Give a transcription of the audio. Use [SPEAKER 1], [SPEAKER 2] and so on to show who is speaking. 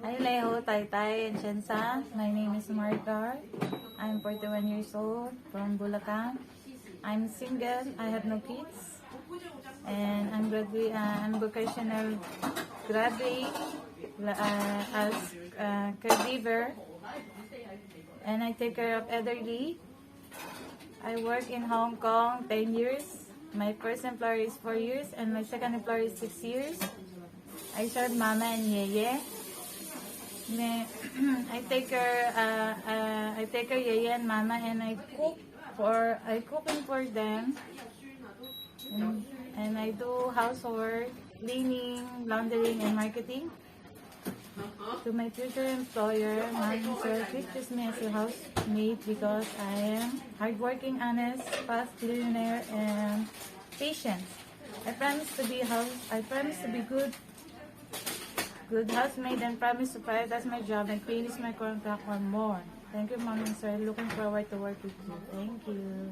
[SPEAKER 1] Hi, Leho, Taytay, and Shensa. My name is Margar. I'm 41 years old from Bulacan. I'm single. I have no kids. And I'm vocational graduate as caregiver. And I take care of elderly. I work in Hong Kong 10 years. My first employer is 4 years and my second employer is 6 years. I serve mama and yeye. I take care yeye and mama, and I cooking for them, and I do housework, cleaning, laundering, and marketing. To my future employer, Ma'am Sir, please choose me as a housemaid because I am hardworking, honest, fast learner, and patient. I promise to be good housemaid and promise to prioritize my job and finish my contract or more. Thank you, Mom and Sir. Looking forward to work with you. Thank you.